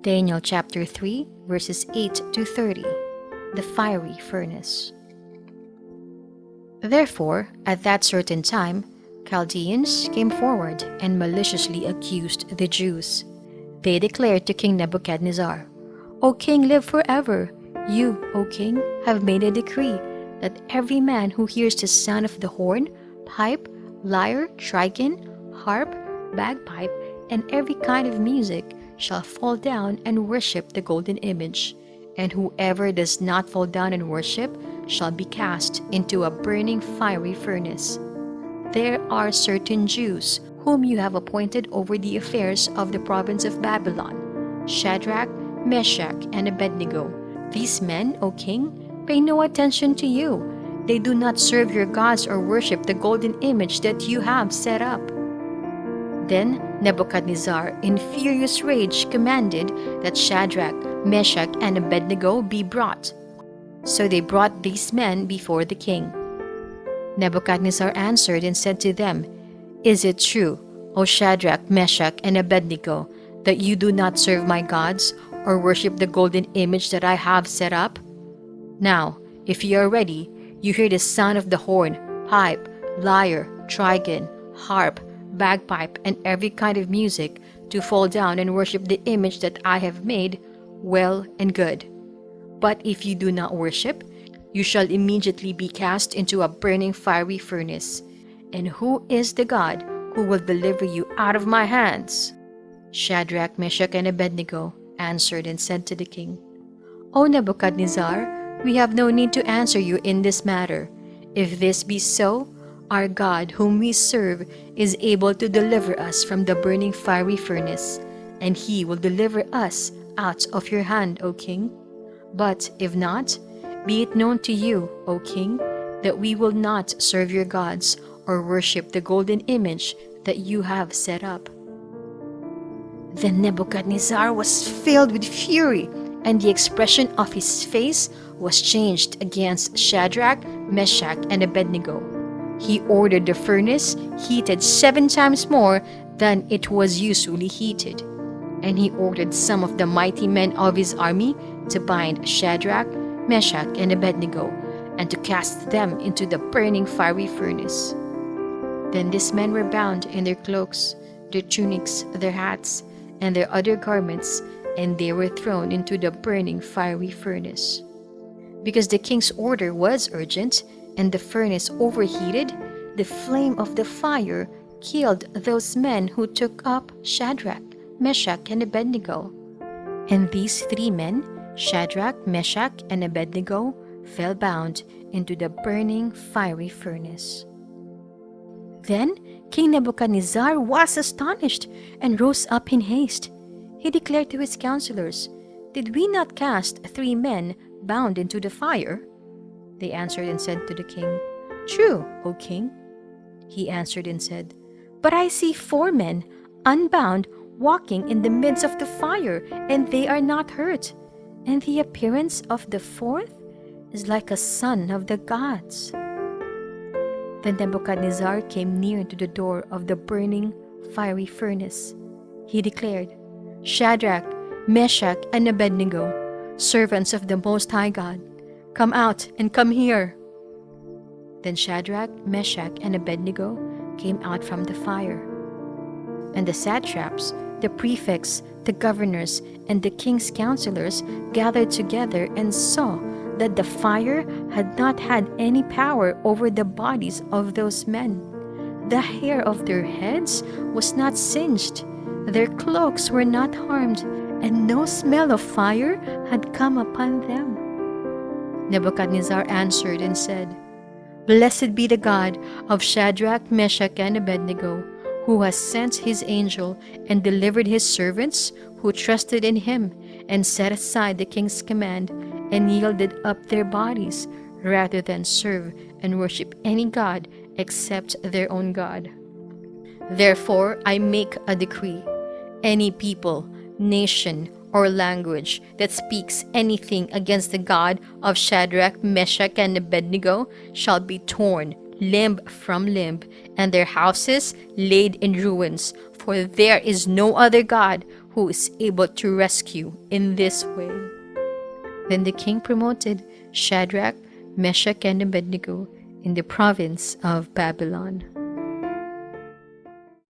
Daniel chapter 3, verses 8 to 30. The fiery furnace. Therefore, at that certain time, Chaldeans came forward and maliciously accused the Jews. They declared to King Nebuchadnezzar, O king, live forever. You, O king, have made a decree that every man who hears the sound of the horn, pipe, lyre, trigon, harp, bagpipe, and every kind of music shall fall down and worship the golden image, and whoever does not fall down and worship shall be cast into a burning fiery furnace. There are certain Jews whom you have appointed over the affairs of the province of Babylon, Shadrach, Meshach, and Abednego. These men, O king, pay no attention to you. They do not serve your gods or worship the golden image that you have set up. Then Nebuchadnezzar, in furious rage, commanded that Shadrach, Meshach, and Abednego be brought. So they brought these men before the king. Nebuchadnezzar answered and said to them, Is it true, O Shadrach, Meshach, and Abednego, that you do not serve my gods or worship the golden image that I have set up? Now, if you are ready, you hear the sound of the horn, pipe, lyre, trigon, harp, bagpipe, and every kind of music, to fall down and worship the image that I have made, well and good. But if you do not worship, you shall immediately be cast into a burning fiery furnace. And who is the God who will deliver you out of my hands? Shadrach, Meshach, and Abednego answered and said to the king, O Nebuchadnezzar, we have no need to answer you in this matter. If this be so, our God, whom we serve, is able to deliver us from the burning fiery furnace, and he will deliver us out of your hand, O king. But if not, be it known to you, O king, that we will not serve your gods or worship the golden image that you have set up. Then Nebuchadnezzar was filled with fury, and the expression of his face was changed against Shadrach, Meshach, and Abednego. He ordered the furnace heated 7 times more than it was usually heated. And he ordered some of the mighty men of his army to bind Shadrach, Meshach, and Abednego, and to cast them into the burning fiery furnace. Then these men were bound in their cloaks, their tunics, their hats, and their other garments, and they were thrown into the burning fiery furnace. Because the king's order was urgent, and the furnace overheated, the flame of the fire killed those men who took up Shadrach, Meshach, and Abednego. And these 3 men, Shadrach, Meshach, and Abednego, fell bound into the burning fiery furnace. Then King Nebuchadnezzar was astonished and rose up in haste. He declared to his counselors, Did we not cast 3 men bound into the fire? They answered and said to the king, True, O king. He answered and said, But I see 4 men, unbound, walking in the midst of the fire, and they are not hurt. And the appearance of the 4th is like a son of the gods. Then Nebuchadnezzar came near to the door of the burning fiery furnace. He declared, Shadrach, Meshach, and Abednego, servants of the Most High God, come out and come here. Then Shadrach, Meshach, and Abednego came out from the fire. And the satraps, the prefects, the governors, and the king's counselors gathered together and saw that the fire had not had any power over the bodies of those men. The hair of their heads was not singed, their cloaks were not harmed, and no smell of fire had come upon them. Nebuchadnezzar answered and said, Blessed be the God of Shadrach, Meshach, and Abednego, who has sent his angel and delivered his servants who trusted in him and set aside the king's command and yielded up their bodies rather than serve and worship any god except their own God. Therefore I make a decree. Any people, nation, or language that speaks anything against the God of Shadrach, Meshach, and Abednego shall be torn limb from limb, and their houses laid in ruins, for there is no other God who is able to rescue in this way." Then the king promoted Shadrach, Meshach, and Abednego in the province of Babylon.